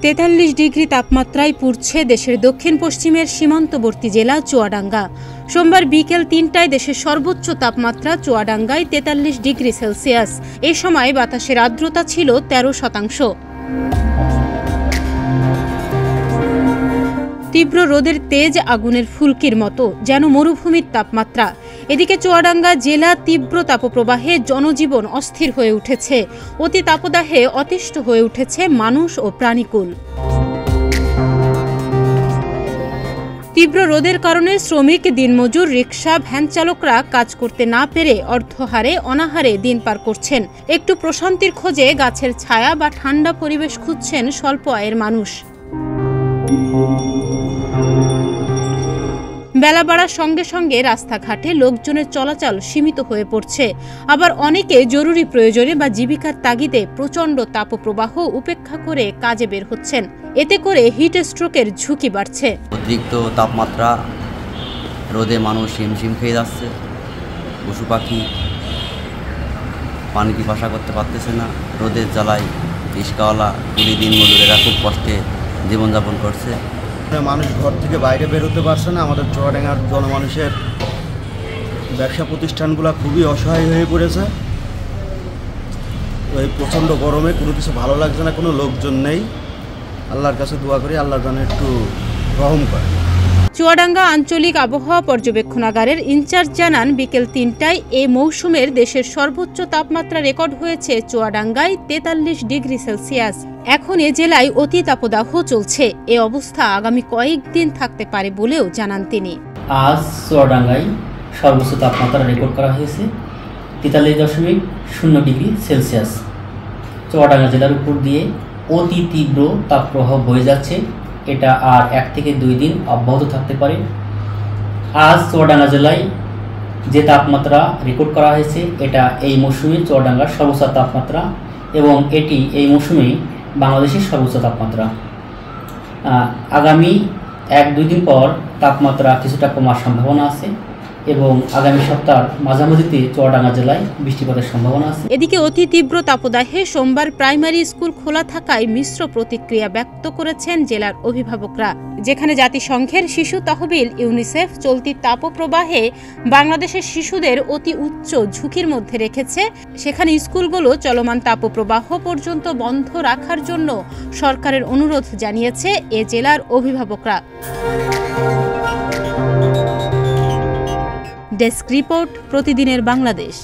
43 degree তাপমাত্রায় পুড়ছে দেশের দক্ষিণ পশ্চিমের সীমান্তবর্তী জেলা চুয়াডাঙ্গা। সোমবার বিকেল 3টায় দেশের সর্বোচ্চ তাপমাত্রা চুয়াডাঙ্গায় 43 ডিগ্রি সেলসিয়াস। এই সময় বাতাসের আর্দ্রতা ছিল 13%। তীব্র রোদের তেজ আগুনের ফুলকির মতো, যেন মরুভূমির তাপমাত্রা। এদিকে চুয়াডাঙ্গা জেলা তীব্র তাপপ্রবাহে জনজীবন অস্থির হয়ে উঠেছে। অতি তাপদাহে অতিষ্ঠ হয়ে উঠেছে মানুষ ও প্রাণীকুল। তীব্র রোদের কারণে শ্রমিক, দিনমজুর, রিকশা, ভ্যান চালকরা কাজ করতে না পেরে অর্থহারে অনাহারে দিন পার করছেন। একটু প্রশান্তির খোঁজে গাছের ছায়া বা ঠান্ডা পরিবেশ খুঁজছেন স্বল্প আয়ের মানুষ। বেলা বাড়ার সঙ্গে সঙ্গে রাস্তাঘাটে লোকজনের চলাচল সীমিত হয়ে পড়ছে। আবার অনেকে জরুরি প্রয়োজনে বা জীবিকার তাগিদে প্রচণ্ড তাপপ্রবাহ উপেক্ষা করে কাজে বের হচ্ছেন। এতে করে হিট স্ট্রোকের ঝুঁকি বাড়ছে। অতিরিক্ত তাপমাত্রা, রোদে মানুষ হিমশিম খেয়ে যাচ্ছে। পশু পাখি পানি পিপাসা করতে পারতেছে না। রোদের জ্বালায় রিক্সাওয়ালা, কুলি, দিন মজুরেরা খুব কষ্টে জীবনযাপন করছে। মানুষ ঘর থেকে বাইরে বেরোতে পারছে না। আমাদের চুয়াডাঙ্গার জনমানুষের ব্যবসা প্রতিষ্ঠানগুলো খুবই অসহায় হয়ে পড়েছে। এই প্রচণ্ড গরমে কোনো কিছু ভালো লাগছে না, কোনো লোকজন নেই। আল্লাহর কাছে দোয়া করি আল্লাহ যেন একটু রহম করে। চুয়াডাঙ্গা আঞ্চলিক আবহাওয়া পর্যবেক্ষণাগারের ইনচার্জ জানান, বিকেল 3টায় এই মৌসুমের দেশের সর্বোচ্চ তাপমাত্রা রেকর্ড হয়েছে চুয়াডাঙ্গায় 43 ডিগ্রি সেলসিয়াস। এখন এ জেলায় অতি তাপদাহ চলছে। এ অবস্থা আগামী কয়েকদিন থাকতে পারে বলেও জানান তিনি। আজ চুয়াডাঙ্গায় সর্বোচ্চ তাপমাত্রা রেকর্ড করা হয়েছে 43.0 ডিগ্রি সেলসিয়াস। চুয়াডাঙ্গা জেলার উপর দিয়ে অতি তীব্র তাপপ্রবাহ বয়ে যাচ্ছে। এটা আর 1 থেকে 2 দিন অব্যাহত থাকতে পারে। আজ চুয়াডাঙ্গা জেলায় যে তাপমাত্রা রেকর্ড করা হয়েছে এটা এই মৌসুমে চুয়াডাঙ্গার সর্বোচ্চ তাপমাত্রা এবং এটি এই মৌসুমে বাংলাদেশের সর্বোচ্চ তাপমাত্রা। আগামী 1-2 দিন পর তাপমাত্রা কিছুটা কমার সম্ভাবনা আছে এবং আগামী সপ্তাহের মাঝামাঝিতে চুয়াডাঙ্গা জেলায় বৃষ্টিপাতের সম্ভাবনা আছে। এদিকে অতি তীব্র তাপদাহে সোমবার প্রাইমারি স্কুল খোলা থাকায় মিশ্র প্রতিক্রিয়া ব্যক্ত করেছেন জেলার অভিভাবকরা। যেখানে জাতিসংঘের শিশু তহবিল ইউনিসেফ চলতি তাপপ্রবাহে বাংলাদেশের শিশুদের অতি উচ্চ ঝুঁকির মধ্যে রেখেছে, সেখানে স্কুলগুলো চলমান তাপপ্রবাহ পর্যন্ত বন্ধ রাখার জন্য সরকারের অনুরোধ জানিয়েছে এ জেলার অভিভাবকরা। ডেস্ক রিপোর্ট, প্রতিদিনের বাংলাদেশ।